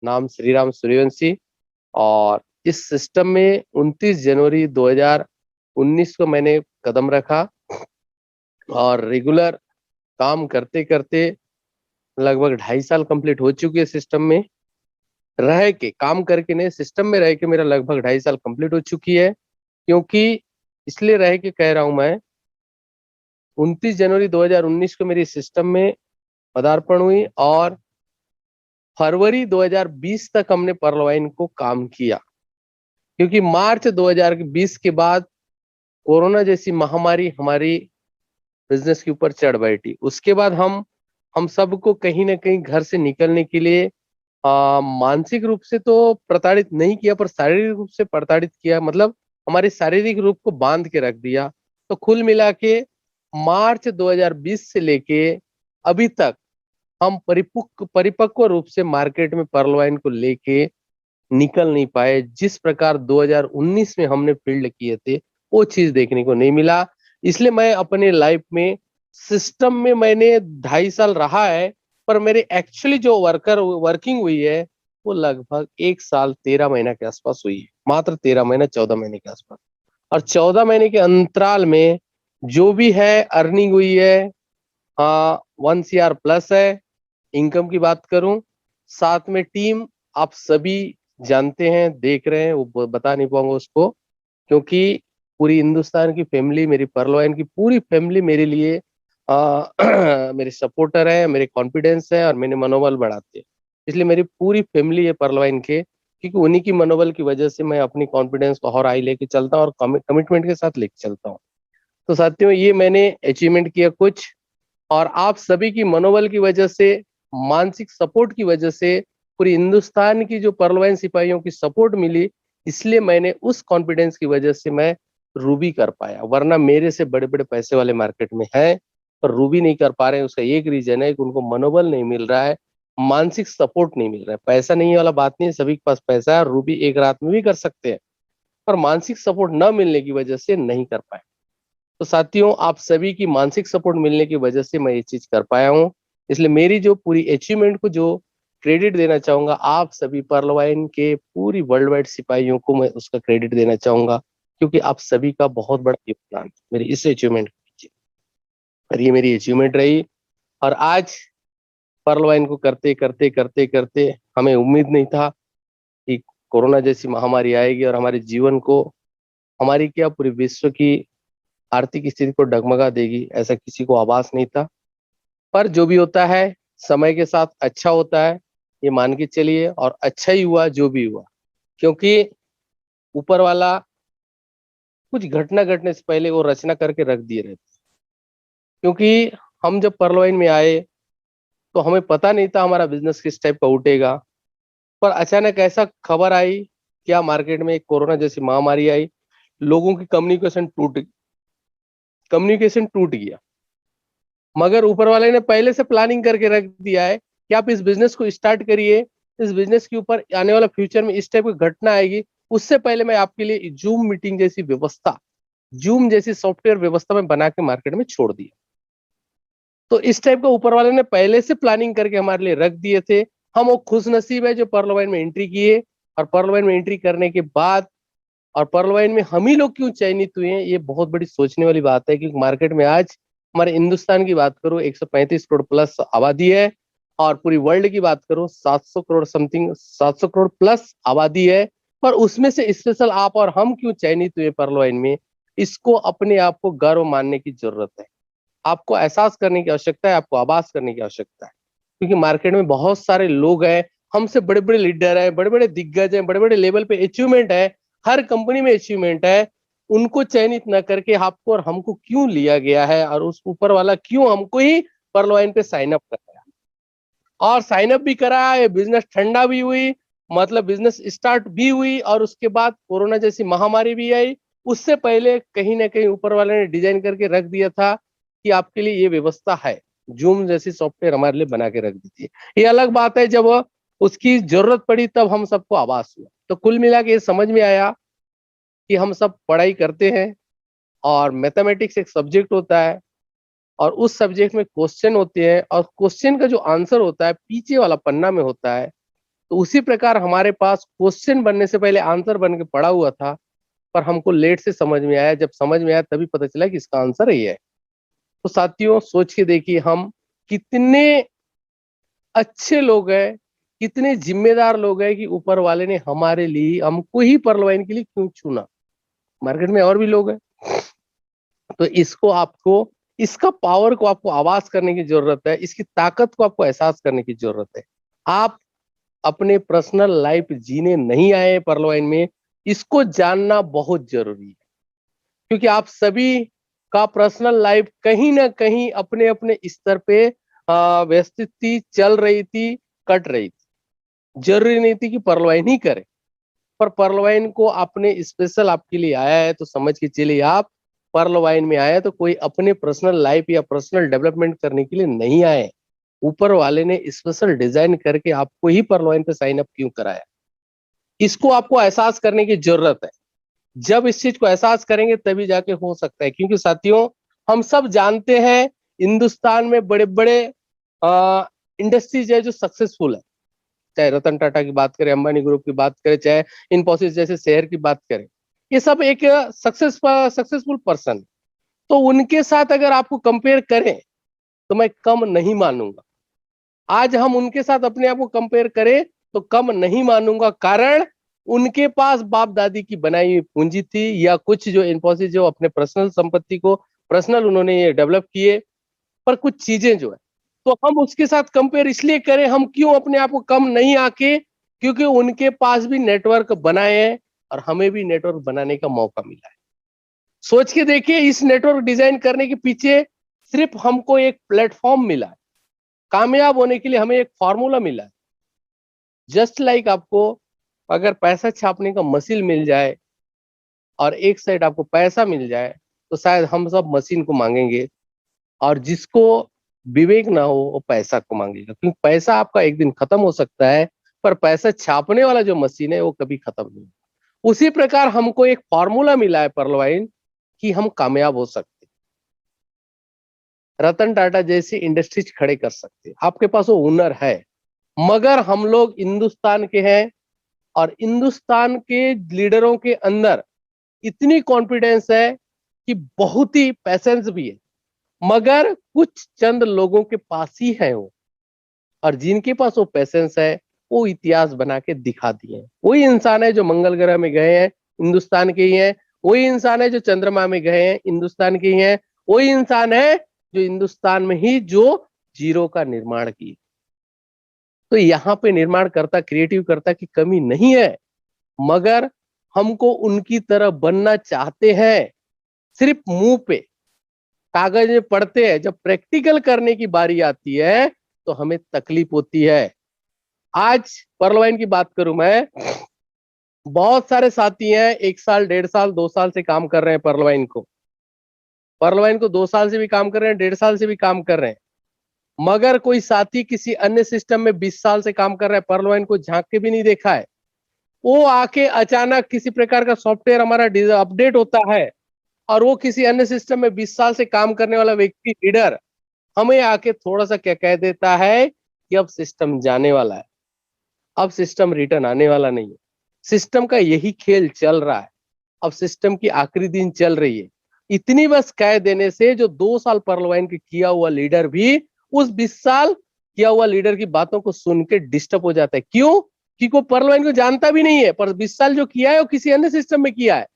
नाम श्रीराम सूर्यवंशी। और इस सिस्टम में 29 जनवरी 2019 को मैंने कदम रखा और रेगुलर काम करते करते लगभग 2.5 साल कंप्लीट हो चुके हैं सिस्टम में रह के, काम करके नहीं, सिस्टम में रह के मेरा लगभग 2.5 साल कंप्लीट हो चुकी है। क्योंकि इसलिए रह के कह रहा हूं मैं, 29 जनवरी 2019 को मेरी सिस्टम में पदार्पण हुई और फरवरी 2020 तक हमने पर्लवाइन को काम किया। क्योंकि मार्च 2020 के बाद कोरोना जैसी महामारी हमारी बिजनेस के ऊपर चढ़ बैठी। उसके बाद हम सबको कहीं ना कहीं घर से निकलने के लिए मानसिक रूप से तो प्रताड़ित नहीं किया, पर शारीरिक रूप से प्रताड़ित किया, मतलब हमारे शारीरिक रूप को बांध के रख दिया। तो कुल मिला के मार्च 2020 से लेके अभी तक हम परिपक्व रूप से मार्केट में पर्ल वाइन को लेके निकल नहीं पाए। जिस प्रकार 2019 में हमने फील्ड किए थे वो चीज देखने को नहीं मिला। इसलिए मैं अपने लाइफ में सिस्टम में मैंने 2.5 साल रहा है, पर मेरे एक्चुअली जो वर्किंग हुई है वो लगभग 1 साल 13 महीना के आसपास हुई है, मात्र 13 महीना 14 महीने के आसपास। और 14 महीने के अंतराल में जो भी है अर्निंग हुई है, हाँ 1 CR प्लस है। इनकम की बात करूं, साथ में टीम आप सभी जानते हैं, देख रहे हैं, वो बता नहीं पाऊंगा उसको। क्योंकि पूरी हिंदुस्तान की फैमिली, मेरी पर्लवाइन की पूरी फैमिली मेरे लिए मेरे सपोर्टर है, मेरे कॉन्फिडेंस है और मेरे मनोबल बढ़ाते हैं। इसलिए मेरी पूरी फैमिली है पर्लवाइन के, क्योंकि उन्हीं की मनोबल की वजह से मैं अपनी कॉन्फिडेंस को और हाई लेके चलता हूँ और कमिटमेंट के साथ लेके चलता हूँ। तो साथियों, ये मैंने अचीवमेंट किया कुछ, और आप सभी की मनोबल की वजह से, मानसिक सपोर्ट की वजह से, पूरी हिंदुस्तान की जो पर्लवाइन सिपाहियों की सपोर्ट मिली, इसलिए मैंने उस कॉन्फिडेंस की वजह से मैं रूबी कर पाया। वरना मेरे से बड़े बड़े पैसे वाले मार्केट में हैं, पर रूबी नहीं कर पा रहे हैं। उसका एक रीजन है कि उनको मनोबल नहीं मिल रहा है, मानसिक सपोर्ट नहीं मिल रहा है। पैसा नहीं वाला बात नहीं है, सभी के पास पैसा है और रूबी एक रात में भी कर सकते हैं, पर मानसिक सपोर्ट न मिलने की वजह से नहीं कर पाए। तो साथियों, आप सभी की मानसिक सपोर्ट मिलने की वजह से मैं ये चीज कर पाया हूँ। इसलिए मेरी जो पूरी अचीवमेंट को जो क्रेडिट देना चाहूंगा, आप सभी पर्लवाइन के पूरी वर्ल्ड वाइड सिपाहियों को मैं उसका क्रेडिट देना चाहूंगा। क्योंकि आप सभी का बहुत बड़ा योगदान मेरी इस अचीवमेंट के पीछे, और ये मेरी अचीवमेंट रही। और आज पर्लवाइन को करते करते करते करते हमें उम्मीद नहीं था कि कोरोना जैसी महामारी आएगी और हमारे जीवन को, हमारी क्या पूरी विश्व की आर्थिक स्थिति को डगमगा देगी, ऐसा किसी को आभास नहीं था। पर जो भी होता है समय के साथ अच्छा होता है, ये मान के चलिए, और अच्छा ही हुआ जो भी हुआ। क्योंकि ऊपर वाला कुछ घटना घटने से पहले वो रचना करके रख दिए रहते। क्योंकि हम जब पर्लवाइन में आए तो हमें पता नहीं था हमारा बिजनेस किस टाइप का उठेगा, पर अचानक ऐसा खबर आई, क्या मार्केट में एक कोरोना जैसी महामारी आई, लोगों की कम्युनिकेशन टूट गया। मगर ऊपर वाले ने पहले से प्लानिंग करके रख दिया है कि आप इस बिजनेस को स्टार्ट करिए, इस बिजनेस के ऊपर आने वाला फ्यूचर में इस टाइप की घटना आएगी। उससे पहले मैं आपके लिए जूम मीटिंग जैसी व्यवस्था, जूम जैसी सॉफ्टवेयर व्यवस्था में बना के मार्केट में छोड़ दिया। तो इस टाइप का ऊपर वाले ने पहले से प्लानिंग करके हमारे लिए रख दिए थे। हम वो खुश नसीब है जो पर्लवाइन में एंट्री किए, और पर्लवाइन में एंट्री करने के बाद, और पर्लवाइन में हम ही लोग क्यों चयनित हुए हैं, ये बहुत बड़ी सोचने वाली बात है। क्योंकि मार्केट में आज हमारे हिंदुस्तान की बात करूं 135 करोड़ प्लस आबादी है, और पूरी वर्ल्ड की बात करूं 700 करोड़ समथिंग, 700 करोड़ प्लस आबादी है। पर उसमें से स्पेशल आप और हम क्यों चयनित हुए पर्लवाइन में, इसको अपने आप को गर्व मानने की जरूरत है। आपको एहसास करने की आवश्यकता है, आपको आभास करने की आवश्यकता है। क्योंकि मार्केट में बहुत सारे लोग हैं, हमसे बड़े बड़े लीडर हैं, बड़े बड़े दिग्गज हैं, बड़े बड़े लेवल पे अचीवमेंट है, हर कंपनी में अचीवमेंट है। उनको चयनित न करके आपको और हमको क्यों लिया गया है, और उस ऊपर वाला क्यों हमको ही पर्लवाइन पे साइन अप कराया, और साइन अप भी कराया, ये बिजनेस ठंडा भी हुई, मतलब बिजनेस स्टार्ट भी हुई, और उसके बाद कोरोना जैसी महामारी भी आई। उससे पहले कहीं ना कहीं ऊपर वाले ने डिजाइन करके रख दिया था कि आपके लिए ये व्यवस्था है, जूम जैसी सॉफ्टवेयर हमारे लिए बना के रख दी थी। ये अलग बात है, जब उसकी जरूरत पड़ी तब हम सबको आभास हुआ। तो कुल मिला के ये समझ में आया कि हम सब पढ़ाई करते हैं, और मैथमेटिक्स एक सब्जेक्ट होता है, और उस सब्जेक्ट में क्वेश्चन होते हैं, और क्वेश्चन का जो आंसर होता है पीछे वाला पन्ना में होता है। तो उसी प्रकार हमारे पास क्वेश्चन बनने से पहले आंसर बन के पड़ा हुआ था, पर हमको लेट से समझ में आया। जब समझ में आया तभी पता चला कि इसका आंसर ये है। तो साथियों, सोच के देखिए हम कितने अच्छे लोग हैं, कितने जिम्मेदार लोग हैं कि ऊपर वाले ने हमारे लिए, हमको ही पर्ल वाइन के लिए क्यों चुना। मार्केट में और भी लोग हैं। तो इसको आपको, इसका पावर को आपको आवाज करने की जरूरत है, इसकी ताकत को आपको एहसास करने की जरूरत है। आप अपने पर्सनल लाइफ जीने नहीं आए पर्ल वाइन में, इसको जानना बहुत जरूरी है। क्योंकि आप सभी का पर्सनल लाइफ कहीं ना कहीं अपने अपने स्तर पे व्यवस्थित थी, चल रही थी, कट रही थी। जरूरी नहीं थी कि पर्ल वाइन ही करे, पर पर्ल वाइन को आपने स्पेशल आपके लिए आया है, तो समझ के चलिए आप पर्ल वाइन में आए तो कोई अपने पर्सनल लाइफ या पर्सनल डेवलपमेंट करने के लिए नहीं आए। ऊपर वाले ने स्पेशल डिजाइन करके आपको ही पर्ल वाइन पे साइन अप क्यों कराया, इसको आपको एहसास करने की जरूरत है। जब इस चीज को एहसास करेंगे तभी जाके हो सकता है। क्योंकि साथियों, हम सब जानते हैं हिंदुस्तान में बड़े बड़े इंडस्ट्रीज है जो सक्सेसफुल है। चाहे रतन टाटा की बात करें, अंबानी ग्रुप की बात करें, चाहे इन्फोसिस जैसे शहर की बात करें, ये सब एक सक्सेसफुल पर्सन। तो उनके साथ अगर आपको कंपेयर करें तो मैं कम नहीं मानूंगा। आज हम उनके साथ अपने आप को कंपेयर करें तो कम नहीं मानूंगा। कारण उनके पास बाप दादी की बनाई हुई पूंजी थी, या कुछ जो इन्फोसिस जो अपने पर्सनल संपत्ति को पर्सनल उन्होंने ये डेवलप किए, पर कुछ चीजें जो है, तो हम उसके साथ कंपेयर इसलिए करें, हम क्यों अपने आप को कम नहीं आके, क्योंकि उनके पास भी नेटवर्क बनाए हैं और हमें भी नेटवर्क बनाने का मौका मिला है। सोच के देखिए, इस नेटवर्क डिजाइन करने के पीछे सिर्फ हमको एक प्लेटफॉर्म मिला है, कामयाब होने के लिए हमें एक फॉर्मूला मिला है। जस्ट लाइक आपको अगर पैसा छापने का मशीन मिल जाए और एक साइड आपको पैसा मिल जाए, तो शायद हम सब मशीन को मांगेंगे, और जिसको विवेक ना हो वो पैसा को मांगेगा। क्योंकि पैसा आपका एक दिन खत्म हो सकता है, पर पैसा छापने वाला जो मशीन है वो कभी खत्म नहीं होगा। उसी प्रकार हमको एक फॉर्मूला मिला है पर्ल वाइन कि हम कामयाब हो सकते, रतन टाटा जैसे इंडस्ट्रीज खड़े कर सकते। आपके पास वो हुनर है, मगर हम लोग हिंदुस्तान के हैं, और हिंदुस्तान के लीडरों के अंदर इतनी कॉन्फिडेंस है कि बहुत ही पैसेंस भी है, मगर कुछ चंद लोगों के पास ही है वो। और जिनके पास वो पैसेंस है वो इतिहास बना के दिखा दिए। वही इंसान है जो मंगल ग्रह में गए हैं, हिंदुस्तान के ही हैं। वही इंसान है जो चंद्रमा में गए हैं, हिंदुस्तान के ही हैं। वही इंसान है जो हिंदुस्तान में ही जो जीरो का निर्माण की। तो यहाँ पे निर्माण करता, क्रिएटिव करता की कमी नहीं है, मगर हमको उनकी तरह बनना चाहते हैं। सिर्फ मुंह पे, कागज में पढ़ते हैं, जब प्रैक्टिकल करने की बारी आती है तो हमें तकलीफ होती है। आज पर्ल वाइन की बात करूं मैं, बहुत सारे साथी हैं 1 साल, 1.5 साल, 2 साल से काम कर रहे हैं पर्ल वाइन को। पर्ल वाइन को 2 साल से भी काम कर रहे हैं, 1.5 साल से भी काम कर रहे हैं। मगर कोई साथी किसी अन्य सिस्टम में 20 साल से काम कर रहा है, पर्ल वाइन को झांक के भी नहीं देखा है। वो आके अचानक किसी प्रकार का सॉफ्टवेयर हमारा अपडेट होता है, और वो किसी अन्य सिस्टम में 20 साल से काम करने वाला व्यक्ति, लीडर, हमें आके थोड़ा सा क्या कह देता है कि अब सिस्टम जाने वाला है, अब सिस्टम रिटर्न आने वाला नहीं है, सिस्टम का यही खेल चल रहा है, अब सिस्टम की आखिरी दिन चल रही है। इतनी बस कह देने से जो 2 साल पर्ल वाइन के किया हुआ लीडर भी उस 20 साल किया हुआ लीडर की बातों को सुन के डिस्टर्ब हो जाता है। क्यों? कि वो पर्ल वाइन को जानता भी नहीं है, पर 20 साल जो किया है वो किसी अन्य सिस्टम में किया है,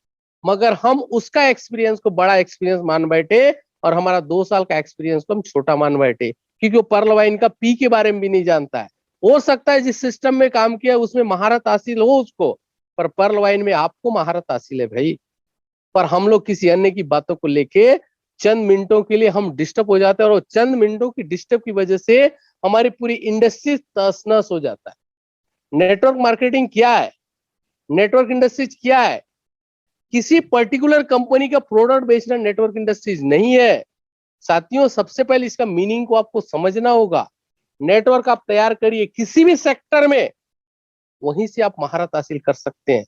मगर हम उसका एक्सपीरियंस को बड़ा एक्सपीरियंस मान बैठे, और हमारा 2 साल का एक्सपीरियंस को हम छोटा मान बैठे, क्योंकि वो पर्ल वाइन का पी के बारे में भी नहीं जानता है। हो सकता है जिस सिस्टम में काम किया उसमें महारत हासिल हो उसको, पर पर्ल वाइन में आपको महारत हासिल है भाई। पर हम लोग किसी अन्य की बातों को लेके चंद मिनटों के लिए हम डिस्टर्ब हो जाते हैं, और वो चंद मिनटों की डिस्टर्ब की वजह से हमारी पूरी इंडस्ट्री तहस नहस हो जाता है। नेटवर्क मार्केटिंग क्या है? नेटवर्क इंडस्ट्रीज क्या है? किसी पर्टिकुलर कंपनी का प्रोडक्ट बेचना नेटवर्क इंडस्ट्रीज नहीं है। साथियों, सबसे पहले इसका मीनिंग को आपको समझना होगा। नेटवर्क आप तैयार करिए किसी भी सेक्टर में, वहीं से आप महारत हासिल कर सकते हैं।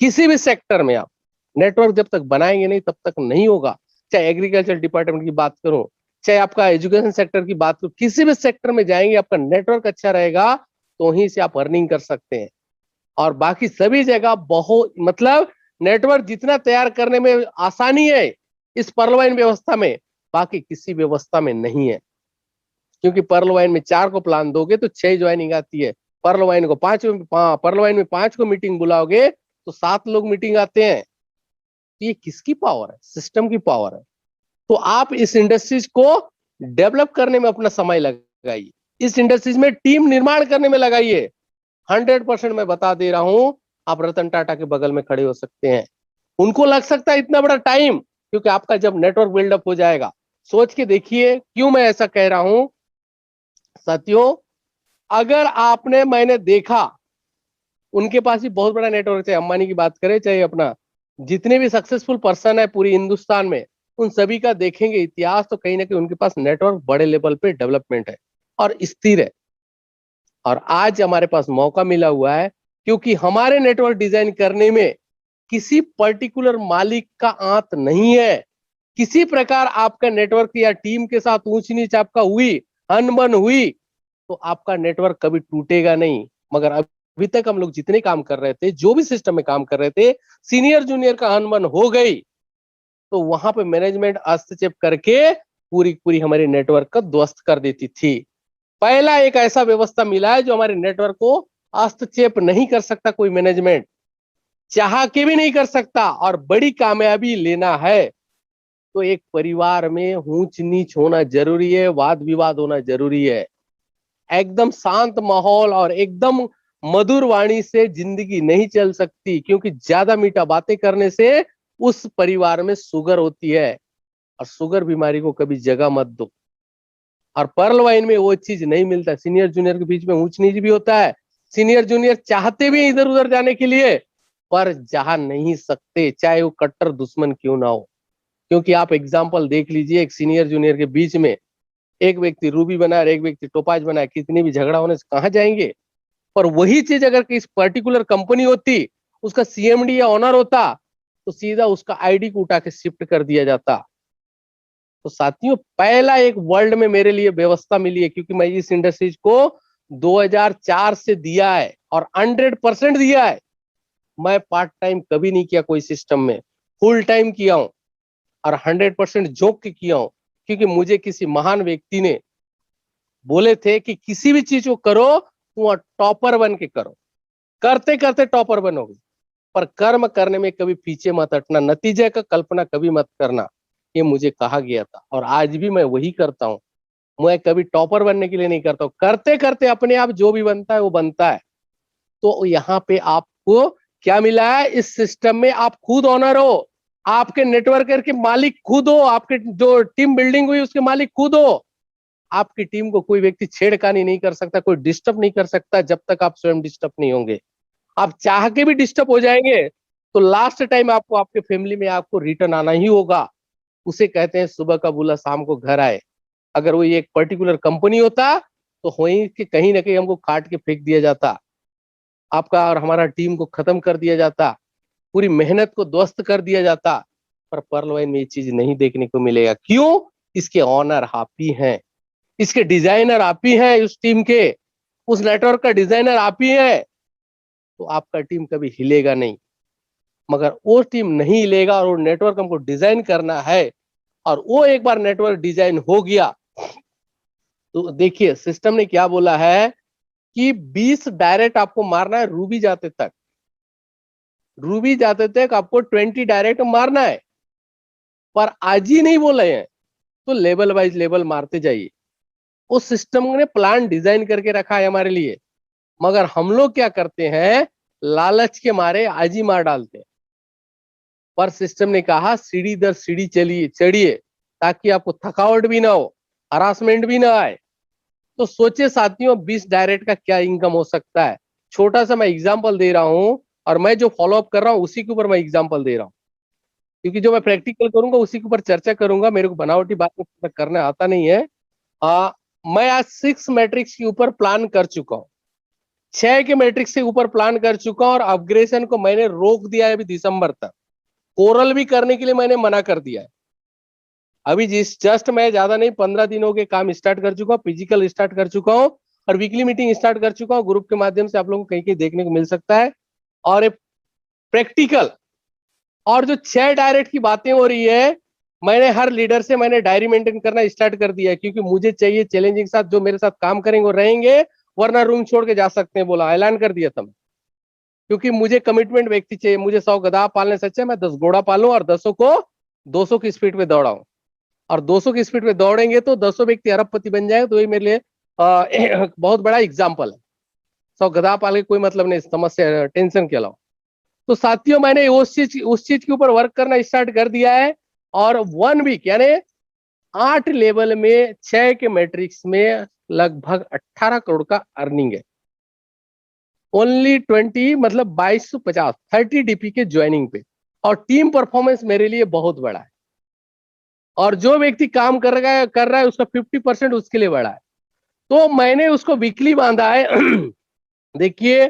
किसी भी सेक्टर में आप नेटवर्क जब तक बनाएंगे नहीं तब तक नहीं होगा। चाहे एग्रीकल्चर डिपार्टमेंट की बात करूं, चाहे आपका एजुकेशन सेक्टर की बात करूं, किसी भी सेक्टर में जाएंगे आपका नेटवर्क अच्छा रहेगा तो वहीं से आप अर्निंग कर सकते हैं। और बाकी सभी जगह बहुत मतलब नेटवर्क जितना तैयार करने में आसानी है इस पर्ल वाइन व्यवस्था में, बाकी किसी व्यवस्था में नहीं है। क्योंकि पर्ल वाइन में 4 को प्लान दोगे तो 6 ज्वाइनिंग आती है, पर्ल वाइन को 5 को मीटिंग बुलाओगे तो 7 लोग मीटिंग आते हैं। ये किसकी पावर है? सिस्टम की पावर है। तो आप इस इंडस्ट्रीज को डेवलप करने में अपना समय लगाइए, इस इंडस्ट्रीज में टीम निर्माण करने में लगाइए। 100% मैं बता दे रहा हूं, आप रतन टाटा के बगल में खड़े हो सकते हैं। उनको लग सकता है इतना बड़ा टाइम, क्योंकि आपका जब नेटवर्क बिल्डअप हो जाएगा, सोच के देखिए क्यों मैं ऐसा कह रहा हूं। साथियों, अगर आपने मैंने देखा उनके पास भी बहुत बड़ा नेटवर्क, चाहे अंबानी की बात करें चाहे अपना जितने भी सक्सेसफुल पर्सन है पूरी हिंदुस्तान में, उन सभी का देखेंगे इतिहास तो कहीं ना कहीं उनके पास नेटवर्क बड़े लेवल पे डेवलपमेंट है और स्थिर है। और आज हमारे पास मौका मिला हुआ है, क्योंकि हमारे नेटवर्क डिजाइन करने में किसी पर्टिकुलर मालिक का आंत नहीं है। किसी प्रकार आपका नेटवर्क या टीम के साथ ऊंच नीच आपका हुई, अनबन हुई, तो आपका नेटवर्क कभी टूटेगा नहीं। मगर अभी तक हम लोग जितने काम कर रहे थे, जो भी सिस्टम में काम कर रहे थे, सीनियर जूनियर का अनबन हो गई तो वहां पे मैनेजमेंट हस्तक्षेप करके पूरी पूरी हमारे नेटवर्क का ध्वस्त कर देती थी। पहला एक ऐसा व्यवस्था मिला है जो हमारे नेटवर्क को हस्तक्षेप नहीं कर सकता कोई मैनेजमेंट, चाह के भी नहीं कर सकता। और बड़ी कामयाबी लेना है तो एक परिवार में ऊंच नीच होना जरूरी है, वाद विवाद होना जरूरी है। एकदम शांत माहौल और एकदम मधुर वाणी से जिंदगी नहीं चल सकती, क्योंकि ज्यादा मीठा बातें करने से उस परिवार में शुगर होती है, और शुगर बीमारी को कभी जगह मत दो। और पर्ल वाइन में वो चीज नहीं मिलता। सीनियर जूनियर के बीच में ऊंच नीच भी होता है, सीनियर जूनियर चाहते भी इधर उधर जाने के लिए, पर जा नहीं सकते, चाहे वो कट्टर दुश्मन क्यों ना हो। क्योंकि आप एग्जाम्पल देख लीजिए, एक सीनियर जूनियर के बीच में एक व्यक्ति रूबी बना और एक व्यक्ति टोपाज बना, कितनी भी झगड़ा होने से कहां जाएंगे। पर वही चीज अगर किसी पर्टिकुलर कंपनी होती, उसका सीएमडी या ऑनर होता, तो सीधा उसका आईडी को उठा के शिफ्ट कर दिया जाता। तो साथियों, पहला एक वर्ल्ड में मेरे लिए व्यवस्था मिली है, क्योंकि मैं इस इंडस्ट्रीज को 2004 से दिया है और 100% दिया है। मैं पार्ट टाइम कभी नहीं किया कोई सिस्टम में, फुल टाइम किया हूं और 100% झोंक के किया हूं। क्योंकि मुझे किसी महान व्यक्ति ने बोले थे कि किसी भी चीज को करो तो टॉपर बन के करो, करते करते टॉपर बनोगे, पर कर्म करने में कभी पीछे मत हटना, नतीजे का कल्पना कभी मत करना। ये मुझे कहा गया था और आज भी मैं वही करता हूँ। मैं कभी टॉपर बनने के लिए नहीं करता हूँ, करते करते अपने आप जो भी बनता है वो बनता है। तो यहाँ पे आपको क्या मिला है? इस सिस्टम में आप खुद ओनर हो, आपके नेटवर्कर के मालिक खुद हो, आपके जो टीम बिल्डिंग हुई उसके मालिक खुद हो। आपकी टीम को कोई व्यक्ति छेड़खानी नहीं कर सकता, कोई डिस्टर्ब नहीं कर सकता जब तक आप स्वयं डिस्टर्ब नहीं होंगे। आप चाह के भी डिस्टर्ब हो जाएंगे तो लास्ट टाइम आपको आपके फैमिली में आपको रिटर्न आना ही होगा। उसे कहते हैं सुबह का बुला शाम को घर आए। अगर वो एक पर्टिकुलर कंपनी होता तो वहीं के कहीं ना कहीं हमको काट के फेंक दिया जाता, आपका और हमारा टीम को खत्म कर दिया जाता, पूरी मेहनत को ध्वस्त कर दिया जाता। पर पर्ल वाइन में ये चीज नहीं देखने को मिलेगा। क्यों? इसके ऑनर आप ही हैं, इसके डिजाइनर आप ही हैं, उस टीम के, उस नेटवर्क का डिजाइनर आप ही है। तो आपका टीम कभी हिलेगा नहीं। मगर वो टीम नहीं हिलेगा और वो नेटवर्क हमको डिजाइन करना है, और वो एक बार नेटवर्क डिजाइन हो गया तो देखिए सिस्टम ने क्या बोला है कि 20 डायरेक्ट आपको मारना है रूबी जाते तक, रूबी जाते तक आपको 20 डायरेक्ट मारना है। पर आज ही नहीं बोले हैं तो लेवल वाइज लेवल मारते जाइए। उस सिस्टम ने प्लान डिजाइन करके रखा है हमारे लिए, मगर हम लोग क्या करते हैं, लालच के मारे आज ही मार डालते हैं। पर सिस्टम ने कहा सीढ़ी दर सीढ़ी चलिए, चढ़िए, ताकि आपको थकावट भी ना हो, हरासमेंट भी ना आए। तो सोचिए साथियों, 20 डायरेक्ट का क्या इनकम हो सकता है। छोटा सा मैं एग्जांपल दे रहा हूं, और मैं जो फॉलोअप कर रहा हूं उसी के ऊपर मैं एग्जांपल दे रहा हूं, क्योंकि जो मैं प्रैक्टिकल करूंगा उसी के ऊपर चर्चा करूंगा। मेरे को बनावटी बात करना आता नहीं है। मैं आज 6 मैट्रिक्स के ऊपर प्लान कर चुका हूं, 6 के मैट्रिक्स के ऊपर प्लान कर चुका हूं, और अपग्रेडेशन को मैंने रोक दिया है अभी दिसंबर तक। कोरल भी करने के लिए मैंने मना कर दिया है। अभी जिस जस्ट मैं ज्यादा नहीं 15 दिनों के काम स्टार्ट कर चुका हूँ, फिजिकल स्टार्ट कर चुका हूँ, और वीकली मीटिंग स्टार्ट कर चुका हूँ ग्रुप के माध्यम से, आप लोगों को कहीं कहीं देखने को मिल सकता है। और एक प्रैक्टिकल और जो 6 डायरेक्ट की बातें हो रही है, मैंने हर लीडर से मैंने डायरी मेंटेन करना स्टार्ट कर दिया है, क्योंकि मुझे चाहिए चैलेंजिंग साथ जो मेरे साथ काम करेंगे वो रहेंगे, वरना रूम छोड़ के जा सकते हैं, बोला ऐलान कर दिया था मैं। क्योंकि मुझे कमिटमेंट व्यक्ति चाहिए, मुझे 100 गधा पालने से अच्छा मैं 10 घोड़ा पालूं और 10 को 200 की स्पीड पे दौड़ाऊं। और 200 की स्पीड पे दौड़ेंगे तो 200 व्यक्ति अरबपति बन जाएंगे, तो ये मेरे लिए बहुत बड़ा एग्जाम्पल है। 100 गधा पाल के कोई मतलब नहीं समस्या टेंशन के अलावा। तो साथियों मैंने उस चीज के ऊपर वर्क करना स्टार्ट कर दिया है। और 1 वीक यानी 8 लेवल में 6 के मैट्रिक्स में लगभग 18 करोड़ का अर्निंग है। ओनली 20 मतलब 2250 30 डीपी के ज्वाइनिंग पे। और टीम परफॉर्मेंस मेरे लिए बहुत बड़ा है। और जो व्यक्ति काम कर रहा है उसका 50% उसके लिए बड़ा है। तो मैंने उसको वीकली बांधा है। देखिए,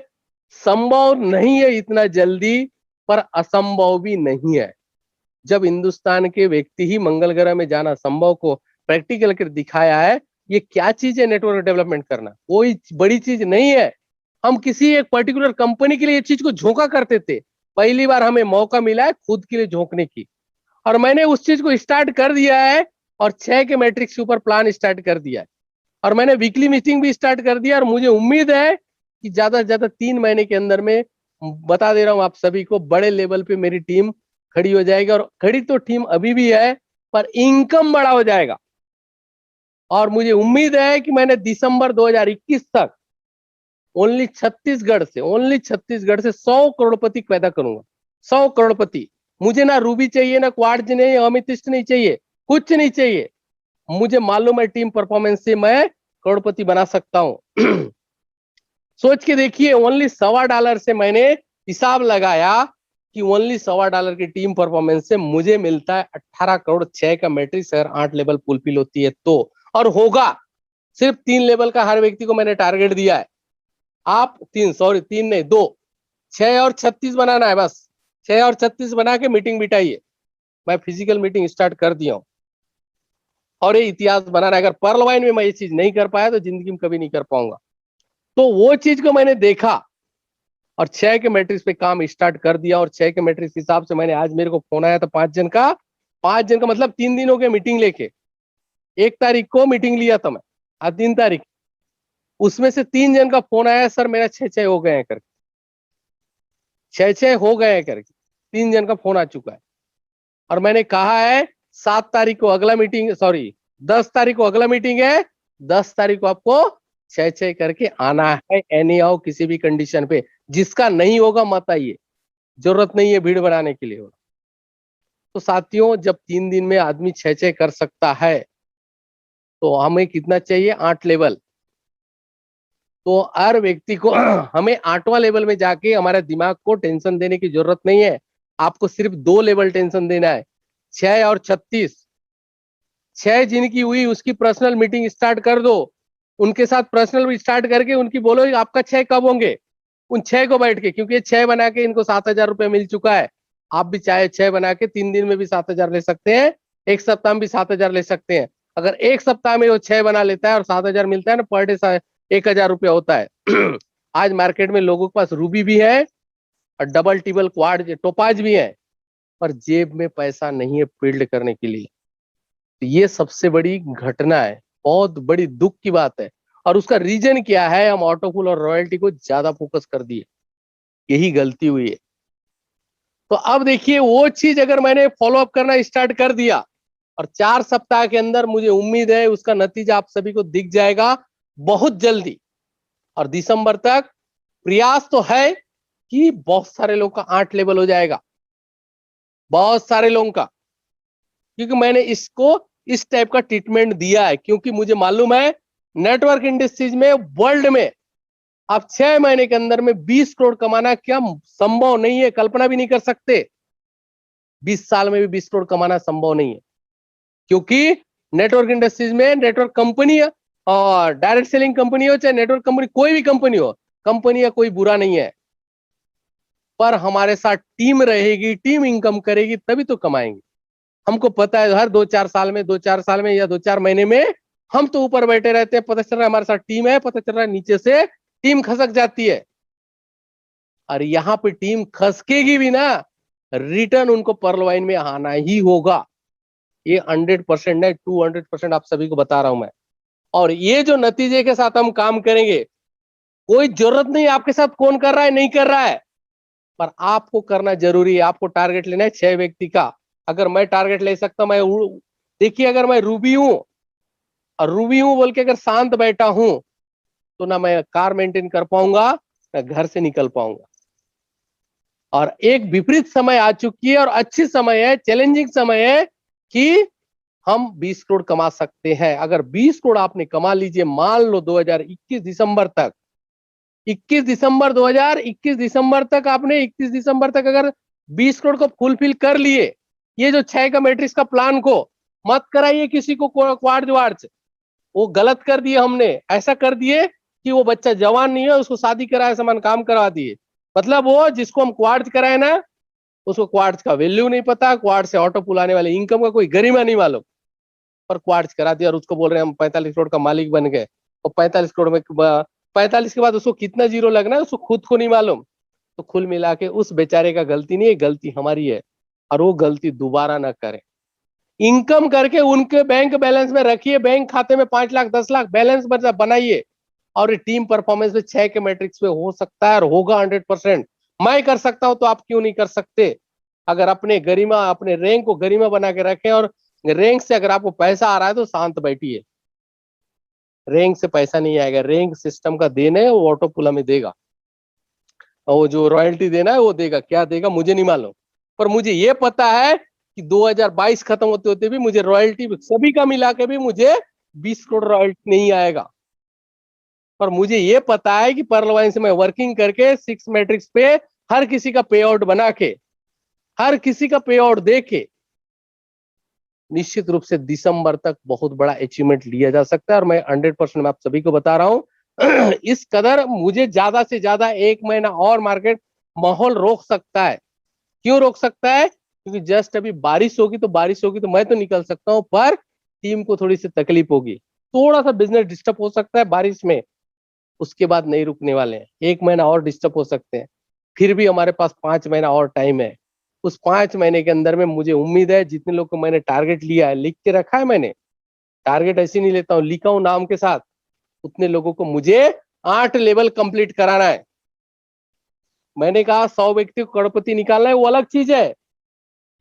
संभव नहीं है इतना जल्दी, पर असंभव भी नहीं है। जब हिंदुस्तान के व्यक्ति ही मंगल ग्रह में जाना संभव को प्रैक्टिकल कर दिखाया है, ये क्या चीज है नेटवर्क डेवलपमेंट करना, कोई बड़ी चीज नहीं है। हम किसी एक पर्टिकुलर कंपनी के लिए ये चीज को झोंका करते थे, पहली बार हमें मौका मिला है खुद के लिए झोंकने की। और मैंने उस चीज को स्टार्ट कर दिया है और 6 के मैट्रिक्स के ऊपर प्लान स्टार्ट कर दिया है। और मैंने वीकली मीटिंग भी स्टार्ट कर दिया। और मुझे उम्मीद है कि ज्यादा से ज्यादा 3 महीने के अंदर में, बता दे रहा हूं आप सभी को, बड़े लेवल पे मेरी टीम खड़ी हो जाएगी। और खड़ी तो टीम अभी भी है, पर इनकम बड़ा हो जाएगा। और मुझे उम्मीद है कि मैंने दिसंबर 2021 तक ओनली छत्तीसगढ़ से 100 करोड़पति पैदा करूंगा। 100 करोड़पति। मुझे ना रूबी चाहिए, ना क्वार्ट्ज नहीं, अमितिस्ट नहीं चाहिए, कुछ नहीं चाहिए। मुझे मालूम है टीम परफॉर्मेंस से मैं करोड़पति बना सकता हूं। सोच के देखिए, ओनली $1.25 से मैंने हिसाब लगाया कि ओनली $1.25 की टीम परफॉर्मेंस से मुझे मिलता है 18 करोड़ 6 का मैट्रिक्स, अगर 8 लेवल फुलफिल होती है तो। और होगा। सिर्फ 3 लेवल का हर व्यक्ति को मैंने टारगेट दिया है। आप 3 नहीं 2, 6 और 36 बनाना है बस। 6 और 36 बना के मीटिंग बिठाइए। मैं फिजिकल मीटिंग स्टार्ट कर दिया हूं। और ये इतिहास बनाना है। अगर पर्ल वाइन में मैं ये चीज नहीं कर पाया तो जिंदगी में कभी नहीं कर पाऊंगा। तो वो चीज को मैंने देखा और 6 के मैट्रिक्स पे काम स्टार्ट कर दिया। और 6 के मैट्रिक्स हिसाब से मैंने, आज मेरे को फोन आया था 5 जन का मतलब 3 दिन हो गए मीटिंग लेके। 1 तारीख को मीटिंग लिया था मैं, आज 3 तारीख। उसमें से 3 जन का फोन आया, सर मेरा 6 हो गए हैं करके। 6 हो गए हैं करके 3 जन का फोन आ चुका है। और मैंने कहा है 7 तारीख को अगला मीटिंग, सॉरी 10 तारीख को अगला मीटिंग है। 10 तारीख को आपको 6 करके आना है, एनी हाउ किसी भी कंडीशन पे। जिसका नहीं होगा मत आइए, जरूरत नहीं है भीड़ बनाने के लिए। तो साथियों, जब 3 दिन में आदमी 6 कर सकता है तो हमें कितना चाहिए, 8 लेवल। तो हर व्यक्ति को हमें 8वां लेवल में जाके हमारे दिमाग को टेंशन देने की जरूरत नहीं है। आपको सिर्फ 2 लेवल टेंशन देना है, 6 और 36। 6 जिनकी हुई उसकी पर्सनल मीटिंग स्टार्ट कर दो। उनके साथ पर्सनल स्टार्ट करके उनकी बोलो आपका 6 कब होंगे। उन 6 को बैठ के, क्योंकि ये 6 बना के इनको 7,000 रुपए मिल चुका है। आप भी चाहे 6 बना के 3 दिन में भी 7,000 ले सकते हैं, 1 सप्ताह में भी 7,000 ले सकते हैं। अगर 1 सप्ताह में वो 6 बना लेता है और 7,000 मिलता है ना, पर डे 1,000 रुपया होता है। आज मार्केट में लोगों के पास रूबी भी है और डबल टिबल क्वाड टोपाज भी है, पर जेब में पैसा नहीं है बिल्ड करने के लिए। तो ये सबसे बड़ी घटना है, बहुत बड़ी दुख की बात है। और उसका रीजन क्या है, हम ऑटोफुल और रॉयल्टी को ज्यादा फोकस कर दिए, यही गलती हुई है। तो अब देखिए, वो चीज अगर मैंने फॉलो अप करना स्टार्ट कर दिया और 4 सप्ताह के अंदर, मुझे उम्मीद है उसका नतीजा आप सभी को दिख जाएगा बहुत जल्दी। और दिसंबर तक प्रयास तो है कि बहुत सारे लोगों का 8 लेवल हो जाएगा, बहुत सारे लोगों का। क्योंकि मैंने इसको इस टाइप का ट्रीटमेंट दिया है, क्योंकि मुझे मालूम है नेटवर्क इंडस्ट्रीज में, वर्ल्ड में, आप 6 महीने के अंदर में 20 करोड़ कमाना क्या संभव नहीं है, कल्पना भी नहीं कर सकते। 20 साल में भी 20 करोड़ कमाना संभव नहीं है। क्योंकि नेटवर्क इंडस्ट्रीज में नेटवर्क कंपनी और डायरेक्ट सेलिंग कंपनी हो, चाहे नेटवर्क कंपनी, कोई भी कंपनी हो, कंपनी या कोई बुरा नहीं है, पर हमारे साथ टीम रहेगी, टीम इनकम करेगी, तभी तो कमाएंगे। हमको पता है हर 2-4 साल में या 2-4 महीने में हम तो ऊपर बैठे रहते हैं, पता चल रहा है हमारे साथ टीम है, पता चल रहा है नीचे से टीम खसक जाती है। और यहाँ पे टीम खसकेगी भी ना, रिटर्न उनको पर्ल वाइन में आना ही होगा। ये 100% है, 200% आप सभी को बता रहा हूं मैं। और ये जो नतीजे के साथ हम काम करेंगे, कोई जरूरत नहीं आपके साथ कौन कर रहा है नहीं कर रहा है, पर आपको करना जरूरी है। आपको टारगेट लेना है 6 व्यक्ति का। अगर मैं टारगेट ले सकता, मैं देखिए अगर मैं रूबी हूं, और रूबी हूं बोल के अगर शांत बैठा हूं, तो ना मैं कार मेंटेन कर पाऊंगा, ना घर से निकल पाऊंगा। और एक विपरीत समय आ चुकी है, और अच्छी समय है, चैलेंजिंग समय है कि हम 20 करोड़ कमा सकते हैं। अगर 20 करोड़ आपने कमा लीजिए, मान लो 2021 दिसंबर तक, 21 दिसंबर 2021 दिसंबर तक आपने 21 दिसंबर तक अगर 20 करोड़ को फुलफिल कर लिए, ये जो 6 का मैट्रिक्स का प्लान को मत कराइए किसी को क्वार्ज वार्ज, वो गलत कर दिए हमने। ऐसा कर दिए कि वो बच्चा जवान नहीं है, उसको शादी कराया समान काम करवा दिए। मतलब वो जिसको हम क्वार्ज कराए ना, उसको क्वार्ट्ज का वैल्यू नहीं पता, क्वार्ट्ज से ऑटो पुलाने वाले इनकम का कोई गरिमा नहीं मालूम, पर क्वार्ट्ज करा दिया और उसको बोल रहे हैं हम 45 करोड़ का मालिक बन गए। और 45 करोड़ में 45 के बाद उसको कितना जीरो लगना है उसको खुद को नहीं मालूम। तो कुल मिला के उस बेचारे का गलती नहीं है, गलती हमारी है। और वो गलती दोबारा ना करे। इनकम करके उनके बैंक बैलेंस में रखिए, बैंक खाते में 5 लाख 10 लाख बैलेंस बनाइए। और टीम परफॉर्मेंस में 6 के मैट्रिक्स पे हो सकता है और होगा 100%। मैं कर सकता हूं तो आप क्यों नहीं कर सकते? अगर अपने गरिमा, अपने रैंक को गरिमा बना के रखें, और रैंक से अगर आपको पैसा आ रहा है तो शांत बैठिए। रैंक से पैसा नहीं आएगा, रैंक सिस्टम का देना है, वो ऑटो पुल हमें देगा। और वो जो रॉयल्टी देना है वो देगा, क्या देगा मुझे नहीं मालूम, पर मुझे ये पता है कि 2022 खत्म होते होते भी मुझे रॉयल्टी सभी का मिला के भी मुझे 20 करोड़ रॉयल्टी नहीं आएगा। पर मुझे ये पता है कि पर्ल वाइन से मैं वर्किंग करके 6 मैट्रिक्स पे हर किसी का पे आउट बना के, हर किसी का पे आउट दे के निश्चित रूप से दिसंबर तक बहुत बड़ा अचीवमेंट लिया जा सकता है। और मैं 100% मैं आप सभी को बता रहा हूं इस कदर मुझे ज्यादा से ज्यादा 1 महीना और मार्केट माहौल रोक सकता है। क्यों रोक सकता है? क्योंकि जस्ट अभी बारिश होगी, तो बारिश होगी तो मैं तो निकल सकता हूं, पर टीम को थोड़ी सी तकलीफ होगी, थोड़ा सा बिजनेस डिस्टर्ब हो सकता है बारिश में। उसके बाद नहीं रुकने वाले हैं, 1 महीना और डिस्टर्ब हो सकते हैं। फिर भी हमारे पास 5 महीना और टाइम है। उस 5 महीने के अंदर में मुझे उम्मीद है, जितने लोग को मैंने टारगेट लिया है, लिख के रखा है मैंने, टारगेट ऐसे नहीं लेता हूँ, लिखा हूं नाम के साथ, उतने लोगों को मुझे 8 लेवल कंप्लीट कराना है। मैंने कहा 100 व्यक्ति को करोड़पति निकालना है, वो अलग चीज है,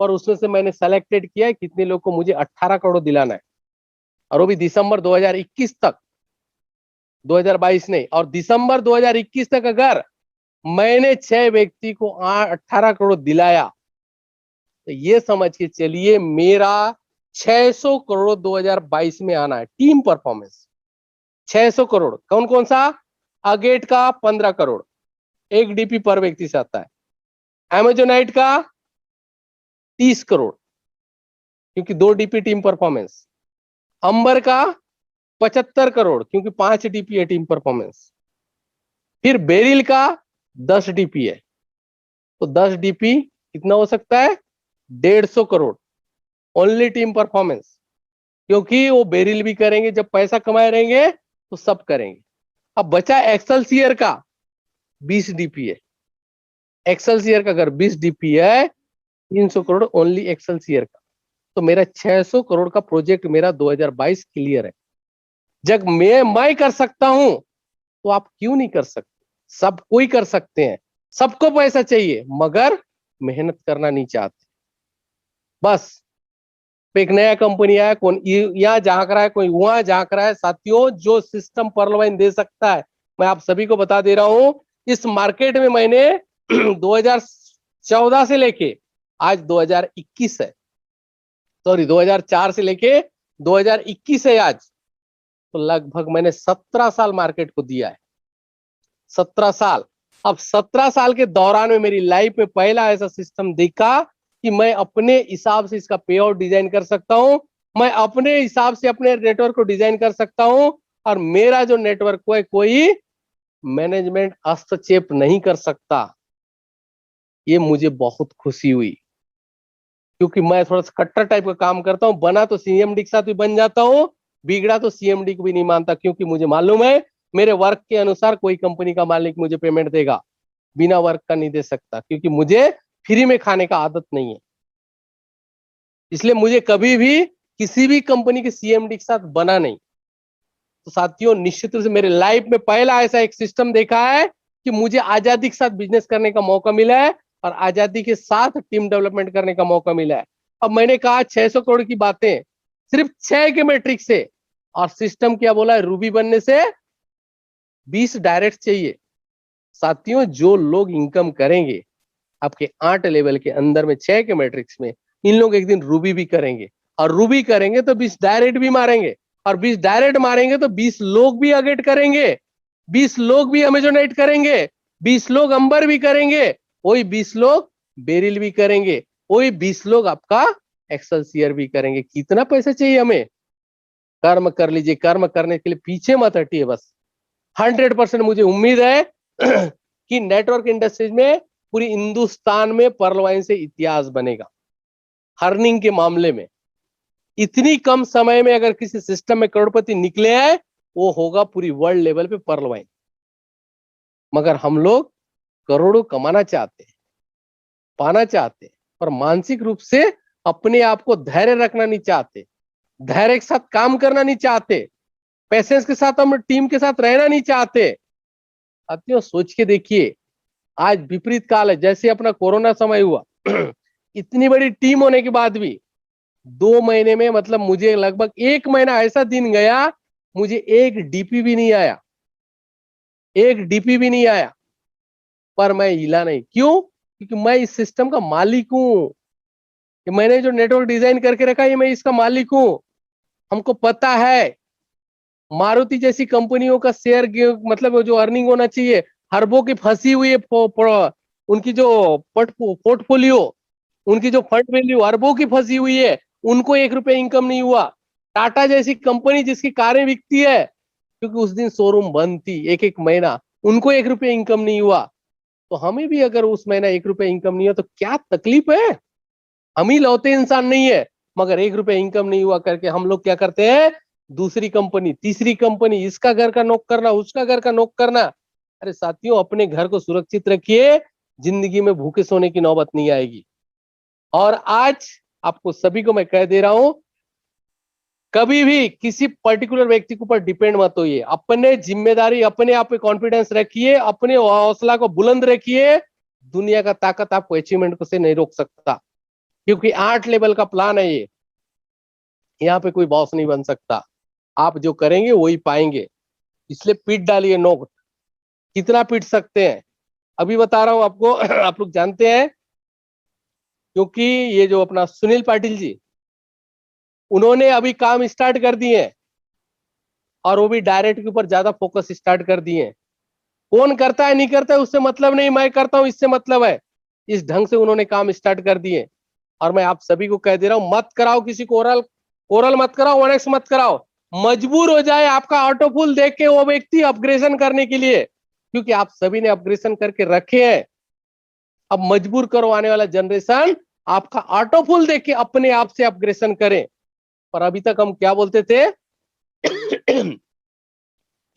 पर उसमें से मैंने सेलेक्टेड किया है कितने लोग को मुझे 18 करोड़ दिलाना है। और वो भी दिसंबर 2021 तक, 2022 नहीं, और दिसंबर 2021 तक अगर मैंने 6 व्यक्ति को 18 करोड़ दिलाया, तो ये समझ के चलिए मेरा 600 करोड़ 2022 में आना है। Team performance 600 crore. कौन कौन सा? अगेट का 15 करोड़, 1 डीपी पर व्यक्ति से आता है। एमेजोनाइट का 30 करोड़, क्योंकि 2 डीपी टीम परफॉर्मेंस। अंबर का 75 करोड़, क्योंकि 5 डीपी है टीम परफॉर्मेंस। फिर बेरिल का 10 डीपी है, तो 10 डीपी कितना हो सकता है? 150 करोड़, ओनली टीम परफॉर्मेंस। क्योंकि वो बेरिल भी करेंगे, जब पैसा कमाए रहेंगे तो सब करेंगे। अब बचा एक्सेलसियर का 20 डीपी है। एक्सेलसियर का अगर 20 डीपी है, 300 करोड़ ओनली एक्सेलसियर का, तो मेरा 600 करोड़ का प्रोजेक्ट मेरा 2022 क्लियर है। जब मैं कर सकता हूं, तो आप क्यों नहीं कर सकते? सब कोई कर सकते हैं, सबको पैसा चाहिए, मगर मेहनत करना नहीं चाहते। बस एक नया कंपनी आया, कौन यहाँ झांक रहा है, कोई वहां झांक रहा है। साथियों, जो सिस्टम पर्लवाइन दे सकता है, मैं आप सभी को बता दे रहा हूं। इस मार्केट में मैंने 2014 से लेके आज 2021 है, सॉरी 2004 से लेके 2021 है आज, तो लगभग मैंने 17 साल मार्केट को दिया है। 17 साल। अब 17 साल के दौरान में मेरी लाइफ में पहला ऐसा सिस्टम देखा कि मैं अपने हिसाब से इसका पे आउट डिजाइन कर सकता हूं, मैं अपने हिसाब से अपने नेटवर्क को डिजाइन कर सकता हूं, और मेरा जो नेटवर्क को है कोई मैनेजमेंट हस्तक्षेप नहीं कर सकता। ये मुझे बहुत खुशी हुई, क्योंकि मैं थोड़ा सा कट्टर टाइप का काम करता हूं। बना तो सीएमडी के साथ भी बन जाता हूं, बिगड़ा तो सीएमडी को भी नहीं मानता, क्योंकि मुझे मालूम है मेरे वर्क के अनुसार कोई कंपनी का मालिक मुझे पेमेंट देगा, बिना वर्क का नहीं दे सकता, क्योंकि मुझे फ्री में खाने का आदत नहीं है। इसलिए मुझे कभी भी किसी भी कंपनी के सीएमडी के साथ बना नहीं। तो साथियों, निश्चित रूप से मेरे लाइफ में पहला ऐसा एक सिस्टम देखा है कि मुझे आजादी के साथ बिजनेस करने का मौका मिला है और आजादी के साथ टीम डेवलपमेंट करने का मौका मिला है। अब मैंने कहा 600 करोड़ की बातें सिर्फ 6 के मैट्रिक से, और सिस्टम क्या बोला है, रूबी बनने से 20 डायरेक्ट चाहिए। साथियों, जो लोग इनकम करेंगे आपके 8 लेवल के अंदर में 6 के मैट्रिक्स में, इन लोग एक दिन रूबी भी करेंगे, और रूबी करेंगे तो 20 डायरेक्ट भी मारेंगे, और 20 डायरेक्ट मारेंगे तो 20 लोग भी अगेट करेंगे, 20 लोग भी अमेजोनाइट करेंगे, 20 लोग अंबर भी करेंगे, वही 20 लोग बेरिल भी करेंगे, वही 20 लोग आपका एक्सेलसियर भी करेंगे। कितना पैसा चाहिए हमें? कर्म कर लीजिए, कर्म करने के लिए पीछे मत हटिए बस। 100% मुझे उम्मीद है कि नेटवर्क इंडस्ट्रीज में पूरी हिंदुस्तान में पर्ल वाइन से इतिहास बनेगा अर्निंग के मामले में। इतनी कम समय में अगर किसी सिस्टम में करोड़पति निकले हैं, वो होगा पूरी वर्ल्ड लेवल पे पर्ल वाइन। मगर हम लोग करोड़ों कमाना चाहते हैं, पाना चाहते हैं, और मानसिक रूप से अपने आप को धैर्य रखना नहीं चाहते, धैर्य के साथ काम करना नहीं चाहते, पेशेंस के साथ हम टीम के साथ रहना नहीं चाहते। साथियों, सोच के देखिए, आज विपरीत काल है, जैसे अपना कोरोना समय हुआ इतनी बड़ी टीम होने के बाद भी 2 महीने में, मतलब मुझे लगभग 1 महीना ऐसा दिन गया, मुझे एक डीपी भी नहीं आया, एक डीपी भी नहीं आया, पर मैं हिला नहीं। क्यों? क्योंकि मैं इस सिस्टम का मालिक हूं, कि मैंने जो नेटवर्क डिजाइन करके रखा है, मैं इसका मालिक हूं। हमको पता है मारुति जैसी कंपनियों का शेयर, मतलब जो अर्निंग होना चाहिए, अरबों की फंसी हुई है, उनकी जो पोर्टफोलियो, उनकी जो फंड वैल्यू अरबों की फंसी हुई है, उनको 1 रुपए इनकम नहीं हुआ। टाटा जैसी कंपनी जिसकी कारें बिकती है, क्योंकि उस दिन शोरूम बंद थी 1-1 महीना, उनको 1 रुपए इनकम नहीं हुआ। तो हमें भी अगर उस महीना 1 रुपए इनकम नहीं हुआ तो क्या तकलीफ है? हम ही लौते इंसान नहीं है, मगर 1 रुपए इनकम नहीं हुआ करके हम लोग क्या करते हैं, दूसरी कंपनी, तीसरी कंपनी, इसका घर का नोक करना, उसका घर का नोक करना। अरे साथियों, अपने घर को सुरक्षित रखिए, जिंदगी में भूखे सोने की नौबत नहीं आएगी। और आज आपको सभी को मैं कह दे रहा हूं, कभी भी किसी पर्टिकुलर व्यक्ति के ऊपर डिपेंड मत होइए, अपने जिम्मेदारी, अपने आप पे कॉन्फिडेंस रखिए, अपने हौसला को बुलंद रखिए। दुनिया का ताकत आपको अचीवमेंट को से नहीं रोक सकता, क्योंकि 8 लेवल का प्लान है ये। यहाँ पे कोई बॉस नहीं बन सकता, आप जो करेंगे वही पाएंगे। इसलिए पीट डालिए नोट, कितना पीट सकते हैं अभी बता रहा हूं आपको आप लोग जानते हैं, क्योंकि ये जो अपना सुनील पाटिल जी, उन्होंने अभी काम स्टार्ट कर दिए हैं, और वो भी डायरेक्ट के ऊपर ज्यादा फोकस स्टार्ट कर दिए हैं। कौन करता है नहीं करता है उससे मतलब नहीं, मैं करता हूं इससे मतलब है। इस ढंग से उन्होंने काम स्टार्ट कर दिए, और मैं आप सभी को कह दे रहा हूं, मत कराओ किसी को ओरल, कोरल मत कराओ, 1x मत कराओ। मजबूर हो जाए आपका ऑटोफुल देख के वो व्यक्ति अपग्रेशन करने के लिए, क्योंकि आप सभी ने अपग्रेशन करके रखे हैं। अब मजबूर करो आने वाला जनरेशन आपका ऑटोफुल देख के अपने आप से अपग्रेशन करें। पर अभी तक हम क्या बोलते थे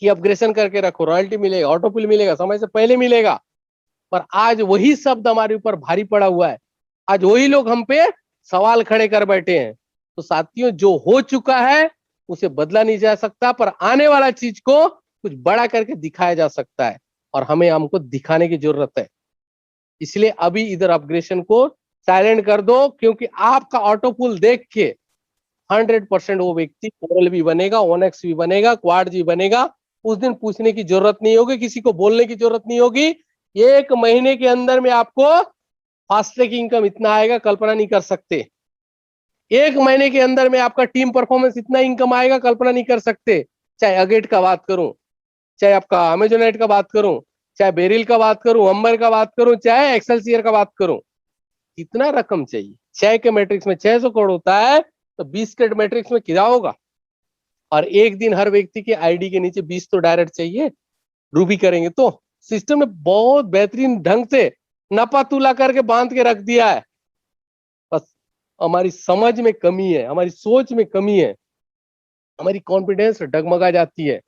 कि अपग्रेशन करके रखो, रॉयल्टी मिलेगा, ऑटोफुल मिलेगा, समय से पहले मिलेगा। पर आज वही शब्द हमारे ऊपर भारी पड़ा हुआ है, आज वही लोग हम पे सवाल खड़े कर बैठे हैं। तो साथियों, जो हो चुका है उसे बदला नहीं जा सकता, पर आने वाला चीज को कुछ बड़ा करके दिखाया जा सकता है, और हमें हमको दिखाने की जरूरत है। इसलिए अभी इधर अपग्रेशन को साइलेंट कर दो, क्योंकि आपका ऑटोफुल देख के 100% वो व्यक्ति कोरल भी बनेगा, 1x भी बनेगा, क्वाड भी बनेगा। उस दिन पूछने की जरूरत नहीं होगी, किसी को बोलने की जरूरत नहीं होगी। 1 महीने के अंदर में आपको फास्ट ट्रैक इनकम इतना आएगा, कल्पना नहीं कर सकते। 1 महीने के अंदर में आपका टीम परफॉर्मेंस इतना इनकम आएगा, कल्पना नहीं कर सकते। चाहे अगेट का बात करूं, चाहे आपका अमेजोनेट का बात करूं, चाहे बेरिल का बात करूं, अंबर का बात करूं, चाहे एक्सेलसियर का बात करूं, कितना रकम चाहिए? 6 के मैट्रिक्स में 600 करोड़ होता है, तो 20 के मैट्रिक्स में क्या होगा? और एक दिन हर व्यक्ति के आईडी के नीचे 20 तो डायरेक्ट चाहिए, रूबी करेंगे तो। सिस्टम ने बहुत बेहतरीन ढंग से नपा तुला करके बांध के रख दिया है, बस हमारी समझ में कमी है, हमारी सोच में कमी है। हमारी कॉन्फिडेंस डगमगा जाती है।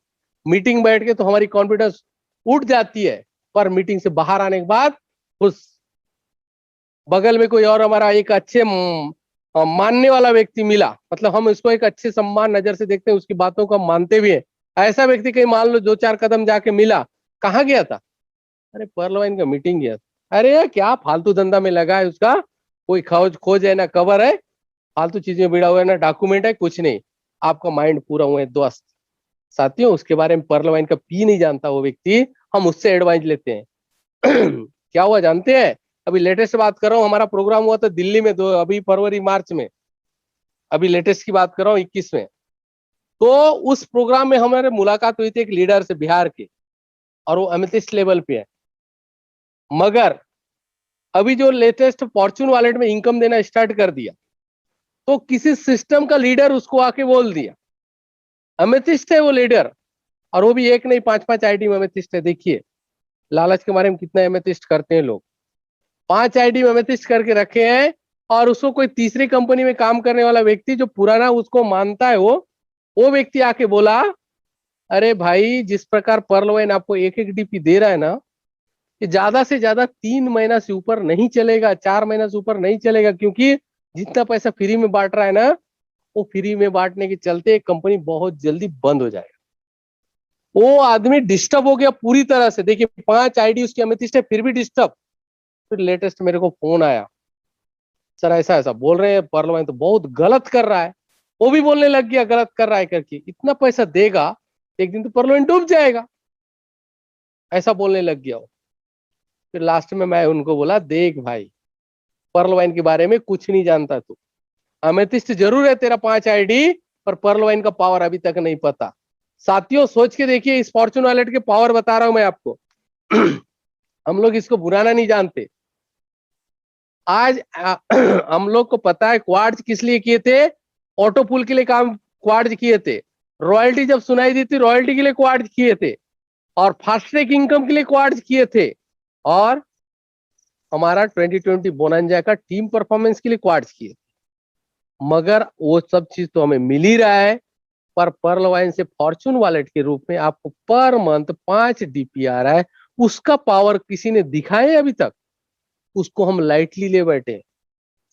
मीटिंग बैठ के तो हमारी कॉन्फिडेंस उठ जाती है, पर मीटिंग से बाहर आने के बाद उस बगल में कोई और हमारा एक अच्छे मानने वाला व्यक्ति मिला, मतलब हम इसको एक अच्छे सम्मान नजर से देखते हैं, उसकी बातों को हम मानते भी हैं। ऐसा व्यक्ति कहीं मान लो 2-4 कदम जाके मिला, कहाँ गया था? अरे पर्ल वाइन का मीटिंग गया था। अरे यार क्या फालतू धंधा में लगा है उसका, कोई खोज खोज है ना कवर है, फालतू चीजें भिड़ा हुआ है ना डॉक्यूमेंट है, कुछ नहीं। आपका माइंड पूरा हुआ है दोस्त। साथियों उसके बारे में पर्ल वाइन का पी नहीं जानता वो व्यक्ति, हम उससे एडवाइस लेते हैं। क्या हुआ जानते हैं? अभी लेटेस्ट बात कर रहा हूँ, हमारा प्रोग्राम हुआ था दिल्ली में अभी फरवरी मार्च में, अभी लेटेस्ट की बात कर रहा हूँ 21 में। तो उस प्रोग्राम में हमारे मुलाकात हुई थी एक लीडर से बिहार के, और वो अमेथिस्ट लेवल पे है। मगर अभी जो लेटेस्ट फॉर्चून वॉलेट में इनकम देना स्टार्ट कर दिया, तो किसी सिस्टम का लीडर उसको आके बोल दिया, अमेथिस्ट है वो लीडर, और वो भी एक नहीं 5-5 आईडी में अमेथिस्ट है। देखिए लालच के बारे में कितना एमेथिस्ट करते हैं लोग। 5 आईडी में अमेथिस्ट करके रखे हैं, और उसको कोई तीसरी कंपनी में काम करने वाला व्यक्ति जो पुराना उसको मानता है, वो व्यक्ति आके बोला, अरे भाई जिस प्रकार पर्ल वाइन आपको एक एक डीपी दे रहा है ना, ये ज्यादा से ज्यादा 3 महीना से ऊपर नहीं चलेगा, 4 महीना से ऊपर नहीं चलेगा, क्योंकि जितना पैसा फ्री में बांट रहा है ना, वो फ्री में बांटने के चलते कंपनी बहुत जल्दी बंद हो जाएगा। वो आदमी डिस्टर्ब हो गया पूरी तरह से। देखिए 5 आईडी उसकी अमेथिस्ट है, फिर भी डिस्टर्ब। फिर लेटेस्ट मेरे को फोन आया, सर ऐसा ऐसा बोल रहे हैं पर्ल वाइन तो बहुत गलत कर रहा है। वो भी बोलने लग गया गलत कर रहा है करके, इतना पैसा देगा एक दिन तो पर्ल वाइन डूब जाएगा, ऐसा बोलने लग गया वो। फिर लास्ट में मैं उनको बोला, देख भाई पर्ल वाइन के बारे में कुछ नहीं जानता तू, अमेथिस्ट जरूर है तेरा 5 आईडी, पर पर्ल वाइन का पावर अभी तक नहीं पता। साथियों सोच के देखिए, इस फॉर्चून वॉलेट के पावर बता रहा हूं मैं आपको। हम लोग इसको बुराना नहीं जानते। आज हम लोग को पता है क्वार्ट्ज किस लिए किए थे, ऑटो पुल के लिए काम क्वार्ट्ज किए थे, रॉयल्टी जब सुनाई दी थी रॉयल्टी के लिए क्वार्ट्ज किए थे, और फास्ट ट्रैक इनकम के लिए क्वार्ट्ज किए थे, और हमारा 2020 बोनांजा का टीम परफॉर्मेंस के लिए क्वार्ट्ज किए। मगर वो सब चीज तो हमें मिल ही रहा है, पर पर्ल वाइन से फॉर्चून वॉलेट के रूप में आपको पर मंथ 5 डीपी आ रहा है। उसका पावर किसी ने दिखाए अभी तक? उसको हम लाइटली ले बैठे।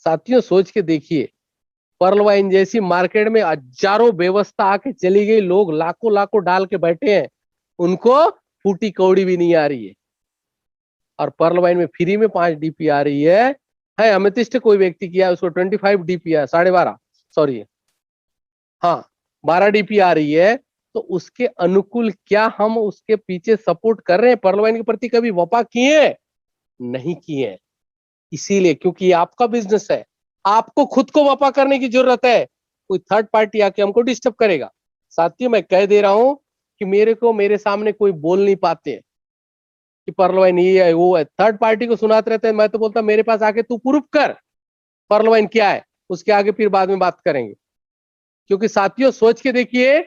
साथियों सोच के देखिए, पर्ल वाइन जैसी मार्केट में हजारों व्यवस्था आके चली गई, लोग लाखों लाखों डाल के बैठे हैं, उनको फूटी कौड़ी भी नहीं आ रही है, और पर्ल वाइन में फ्री में 5 डीपी आ रही है। अमेथिस्ट कोई व्यक्ति किया उसको 25 डीपी है, 12.5 सॉरी, हाँ 12 डीपी आ रही है, तो उसके अनुकूल क्या हम उसके पीछे सपोर्ट कर रहे हैं? पर्ल वाइन के प्रति कभी वफा किए? नहीं किए। इसीलिए क्योंकि ये आपका बिजनेस है, आपको खुद को वफा करने की जरूरत है। कोई थर्ड पार्टी आके हमको डिस्टर्ब करेगा? साथियों मैं कह दे रहा हूं कि मेरे सामने कोई बोल नहीं पाते कि पर्ल वाइन ये है वो है, थर्ड पार्टी को सुनाते रहते हैं। मैं तो बोलता मेरे पास आके तू प्रूफ कर पर्ल वाइन क्या है, उसके आगे फिर बाद में बात करेंगे। क्योंकि साथियों सोच के देखिए,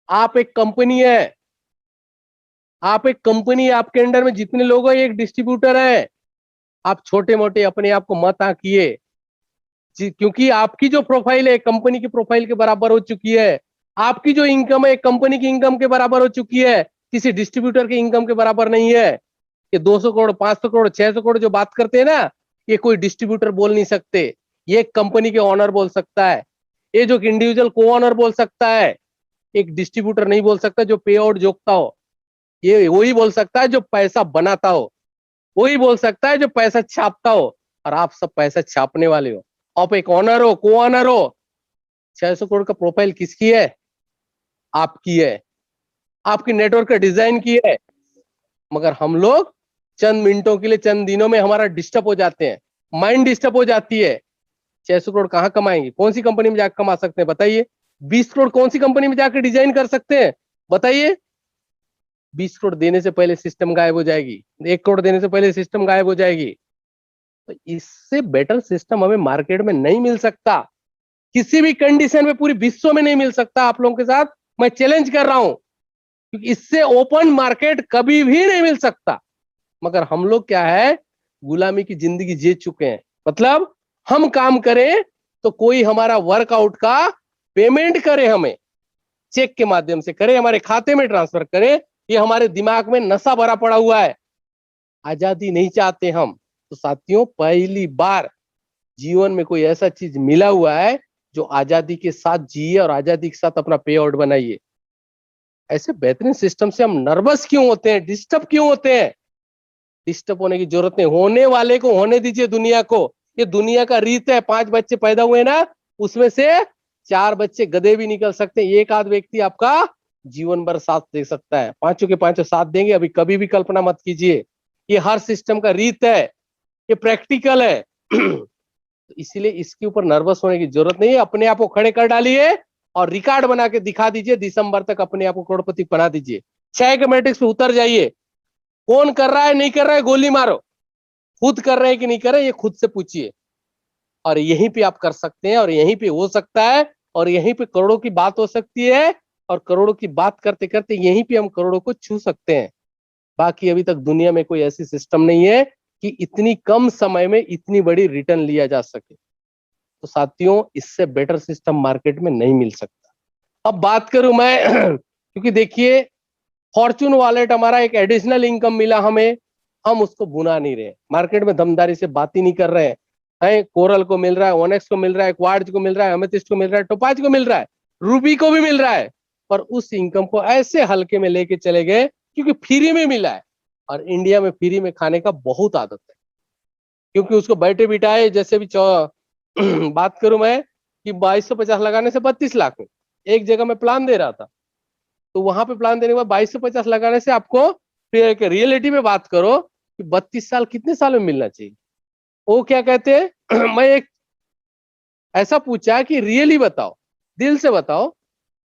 आप एक कंपनी है, आप एक कंपनी, आपके अंडर में जितने लोग हैं एक डिस्ट्रीब्यूटर है। आप छोटे मोटे अपने आप को मत आंकिए, क्योंकि आपकी जो प्रोफाइल है कंपनी की प्रोफाइल के बराबर हो चुकी है। आपकी जो इनकम है कंपनी की इनकम के बराबर हो चुकी है, किसी डिस्ट्रीब्यूटर की इनकम के बराबर नहीं है। ये 200 करोड़ 500 करोड़ 600 करोड़ जो बात करते हैं ना, ये कोई डिस्ट्रीब्यूटर बोल नहीं सकते, ये कंपनी के ऑनर बोल सकता है, ये जो इंडिविजुअल को ऑनर बोल सकता है। एक डिस्ट्रीब्यूटर नहीं बोल सकता जो पे आउट जोकता हो, ये वही बोल सकता है जो पैसा बनाता हो, वही बोल सकता है जो पैसा छापता हो। और आप सब पैसा छापने वाले हो, आप एक ऑनर हो, को ऑनर हो। 600 करोड़ का प्रोफाइल किसकी है? आपकी है, आपकी नेटवर्क का डिजाइन की है। मगर हम लोग चंद मिनटों के लिए, चंद दिनों में हमारा डिस्टर्ब हो जाते हैं, माइंड डिस्टर्ब हो जाती है। 600 करोड़ कहां कमाएंगे? कौन सी कंपनी में जाकर कमा सकते हैं बताइए? 20 करोड़ कौन सी कंपनी में जाकर डिजाइन कर सकते हैं बताइए? 20 करोड़ देने से पहले सिस्टम गायब हो जाएगी, 1 करोड़ देने से पहले सिस्टम गायब हो जाएगी। तो इससे बेटर सिस्टम हमें मार्केट में नहीं मिल सकता, किसी भी कंडीशन में पूरी विश्व में नहीं मिल सकता। आप लोगों के साथ मैं चैलेंज कर रहा हूं, क्योंकि इससे ओपन मार्केट कभी भी नहीं मिल सकता। मगर हम लोग क्या है, गुलामी की जिंदगी जी चुके हैं। मतलब हम काम करें तो कोई हमारा वर्कआउट का पेमेंट करे, हमें चेक के माध्यम से करे, हमारे खाते में ट्रांसफर करे, ये हमारे दिमाग में नशा भरा पड़ा हुआ है। आजादी नहीं चाहते हम। तो साथियों, पहली बार जीवन में कोई ऐसा चीज मिला हुआ है जो आजादी के साथ जिए और आजादी के साथ अपना पे आउट बनाइए। ऐसे बेहतरीन सिस्टम से हम नर्वस क्यों होते हैं, डिस्टर्ब क्यों होते हैं? डिस्टर्ब होने की जरूरत नहीं, होने वाले को होने दीजिए। दुनिया को, ये दुनिया का रीत है। 5 बच्चे पैदा हुए ना, उसमें से 4 बच्चे गधे भी निकल सकते हैं। एक आध व्यक्ति आपका जीवन भर साथ दे सकता है, पांचों के पांचों साथ देंगे। अभी कभी भी कल्पना मत कीजिए, ये हर सिस्टम का रीत है, ये प्रैक्टिकल है। तो इसीलिए इसके ऊपर नर्वस होने की जरूरत नहीं है। अपने आप को खड़े कर डालिए और रिकॉर्ड बना के दिखा दीजिए। दिसंबर तक अपने आप को करोड़पति बना दीजिए। 6 के मैट्रिक्स पे उतर जाइए। कौन कर रहा है, नहीं कर रहा है, गोली मारो। खुद कर रहे हैं कि नहीं कर रहे, ये खुद से पूछिए। और यहीं पे आप कर सकते हैं, और यहीं पे हो सकता है, और यहीं पे करोड़ों की बात हो सकती है। और करोड़ों की बात करते करते यहीं पे हम करोड़ों को छू सकते हैं। बाकी अभी तक दुनिया में कोई ऐसी सिस्टम नहीं है कि इतनी कम समय में इतनी बड़ी रिटर्न लिया जा सके। तो साथियों, इससे बेटर सिस्टम मार्केट में नहीं मिल सकता। अब बात करूं मैं क्योंकि देखिए, फॉर्चून वॉलेट हमारा एक एडिशनल इनकम मिला हमें, हम उसको भुना नहीं रहे, मार्केट में दमदारी से बात ही नहीं कर रहे हैं। कोरल को मिल रहा है, ओनेक्स को मिल रहा है, क्वार्ट्ज को मिल रहा है, एमेथिस्ट को मिल रहा है, टोपाज को मिल रहा है, रूबी को भी मिल रहा है। पर उस इनकम को ऐसे हल्के में लेके चले गए क्योंकि फ्री में मिला है। और इंडिया में फ्री में खाने का बहुत आदत है, क्योंकि उसको बैठे बिठाए, जैसे भी बात करूं मैं कि 2250 लगाने से 32 लाख में एक जगह में प्लान दे रहा था। तो वहां पे प्लान देने के बाद 2250 लगाने से आपको फिर एक रियलिटी में बात करो कि 32 साल कितने साल में मिलना चाहिए। वो क्या कहते हैं मैं एक ऐसा पूछा कि रियली बताओ, दिल से बताओ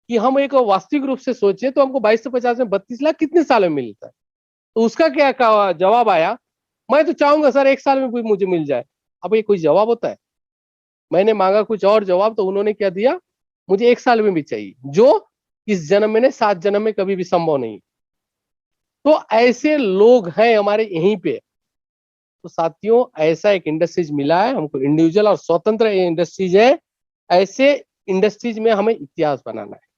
कि हम एक वास्तविक रूप से सोचे तो हमको 2250 में 32 लाख कितने साल में मिलता है। तो उसका क्या जवाब आया, मैं तो चाहूंगा सर 1 साल में भी मुझे मिल जाए। अब ये कोई जवाब होता है? मैंने मांगा कुछ और जवाब, तो उन्होंने क्या दिया, मुझे 1 साल में भी चाहिए, जो इस जन्म में नहीं 7 जन्म में कभी भी संभव नहीं। तो ऐसे लोग हैं हमारे यहीं पे। तो साथियों, ऐसा एक इंडस्ट्रीज मिला है हमको, इंडिविजुअल और स्वतंत्र इंडस्ट्रीज है। ऐसे इंडस्ट्रीज में हमें इतिहास बनाना है।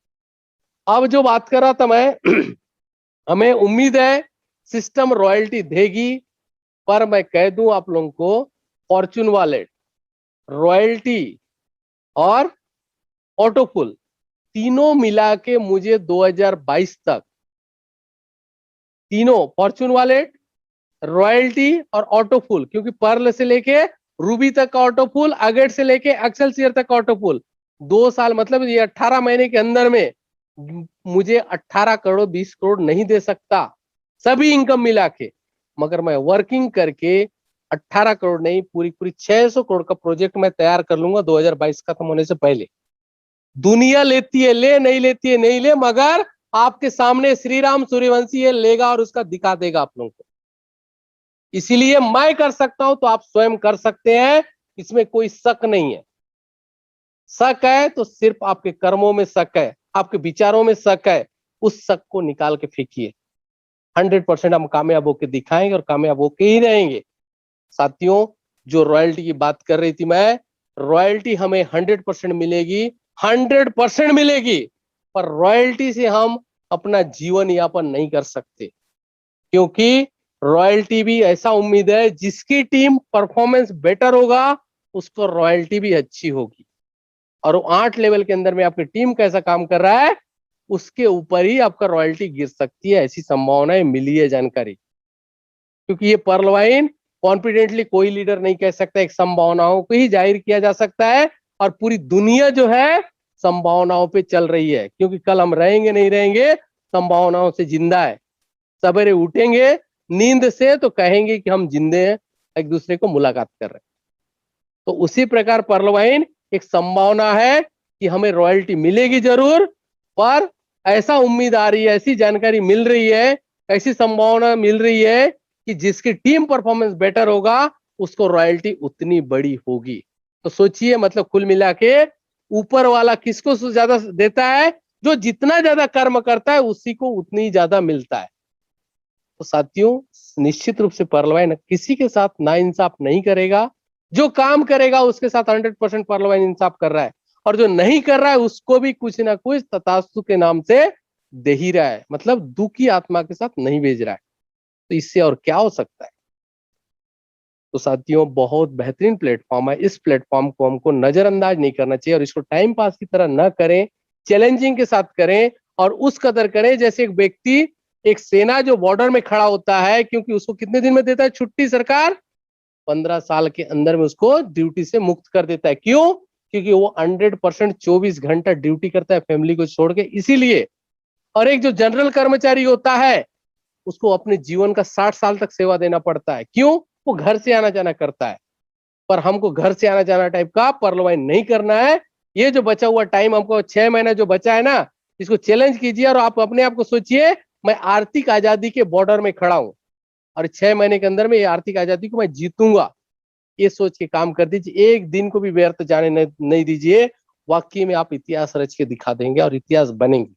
अब जो बात कर रहा था मैं हमें उम्मीद है सिस्टम रॉयल्टी देगी, पर मैं कह दूं आप लोगों को, फॉर्चून वॉलेट, रॉयल्टी और ऑटोफुल तीनों मिला के मुझे 2022 तक, तीनों फॉर्चून वॉलेट, रॉयल्टी और ऑटोफुल, क्योंकि पर्ल से लेके रूबी तक का ऑटोफुल, अगेट से लेके एक्सेलसियर तक का ऑटोफुल, 2 साल मतलब ये 18 महीने के अंदर में मुझे 18 करोड़ 20 करोड़ नहीं दे सकता, सभी इनकम मिला के। मगर मैं वर्किंग करके 18 करोड़ नहीं, पूरी पूरी 600 करोड़ का प्रोजेक्ट मैं तैयार कर लूंगा 2022 खत्म होने से पहले। दुनिया लेती है ले, नहीं लेती है नहीं ले, मगर आपके सामने श्रीराम सूर्यवंशी ये लेगा और उसका दिखा देगा आप लोगों को। इसीलिए मैं कर सकता हूं तो आप स्वयं कर सकते हैं, इसमें कोई शक नहीं है। शक है तो सिर्फ आपके कर्मों में शक है, आपके विचारों में शक है। उस शक को निकाल के फेंकिए। 100% हम कामयाब होकर दिखाएंगे और कामयाब होके ही रहेंगे। साथियों, जो रॉयल्टी की बात कर रही थी मैं, रॉयल्टी हमें 100% मिलेगी, 100% मिलेगी। पर रॉयल्टी से हम अपना जीवन यापन नहीं कर सकते, क्योंकि रॉयल्टी भी ऐसा उम्मीद है, जिसकी टीम परफॉर्मेंस बेटर होगा उसको रॉयल्टी भी अच्छी होगी। और 8 लेवल के अंदर में आपकी टीम कैसा काम कर रहा है उसके ऊपर ही आपका रॉयल्टी गिर सकती है। ऐसी संभावनाएं मिली है जानकारी, क्योंकि ये पर्ल वाइन कॉन्फिडेंटली कोई लीडर नहीं कह सकता, एक संभावनाओं को ही जाहिर किया जा सकता है। और पूरी दुनिया जो है संभावनाओं पे चल रही है, क्योंकि कल हम रहेंगे नहीं रहेंगे संभावनाओं से जिंदा है। सवेरे उठेंगे नींद से तो कहेंगे कि हम जिंदे हैं, एक दूसरे को मुलाकात कर रहे हैं। तो उसी प्रकार पर्ल वाइन एक संभावना है कि हमें रॉयल्टी मिलेगी जरूर, पर ऐसा उम्मीद आ रही है, ऐसी जानकारी मिल रही है, ऐसी संभावना मिल रही है कि जिसकी टीम परफॉर्मेंस बेटर होगा उसको रॉयल्टी उतनी बड़ी होगी। तो सोचिए, मतलब कुल मिला के ऊपर वाला किसको ज्यादा देता है, जो जितना ज्यादा कर्म करता है उसी को उतनी ज्यादा मिलता है। तो साथियों, निश्चित रूप से पर्ल वाइन किसी के साथ नाइंसाफ नहीं करेगा, जो काम करेगा उसके साथ 100% पर्ल वाइन इंसाफ कर रहा है। और जो नहीं कर रहा है उसको भी कुछ ना कुछ तथास्तु के नाम से दे ही रहा है, मतलब दुखी आत्मा के साथ नहीं भेज रहा है। तो इससे और क्या हो सकता है। तो साथियों बहुत बेहतरीन प्लेटफॉर्म है, इस प्लेटफॉर्म को हमको नजरअंदाज नहीं करना चाहिए और इसको टाइम पास की तरह न करें, चैलेंजिंग के साथ करें और उस कदर करें जैसे एक व्यक्ति एक सेना जो बॉर्डर में खड़ा होता है, क्योंकि उसको कितने दिन में देता है छुट्टी सरकार, 15 साल के अंदर में उसको ड्यूटी से मुक्त कर देता है। क्यों? क्योंकि वो 100% 24 घंटा ड्यूटी करता है फैमिली को छोड़ के, इसीलिए। और एक जो जनरल कर्मचारी होता है उसको अपने जीवन का 60 साल तक सेवा देना पड़ता है। क्यों? वो घर से आना जाना करता है। पर हमको घर से आना जाना टाइप का परलवाइन नहीं करना है। ये जो बचा हुआ टाइम हमको 6 महीना जो बचा है ना, इसको चैलेंज कीजिए और आप अपने आप को सोचिए मैं आर्थिक आजादी के बॉर्डर में खड़ा हूं और 6 महीने के अंदर में ये आर्थिक आजादी को मैं जीतूंगा। ये सोच के काम कर दीजिए, एक दिन को भी व्यर्थ जाने नहीं दीजिए। वाकई में आप इतिहास रच के दिखा देंगे और इतिहास बनेंगे,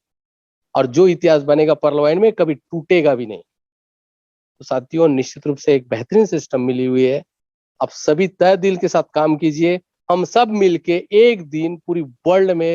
और जो इतिहास बनेगा परलवाइन में कभी टूटेगा भी नहीं। तो साथियों निश्चित रूप से एक बेहतरीन सिस्टम मिली हुई है, आप सभी तहे दिल के साथ काम कीजिए। हम सब मिलके एक दिन पूरी वर्ल्ड में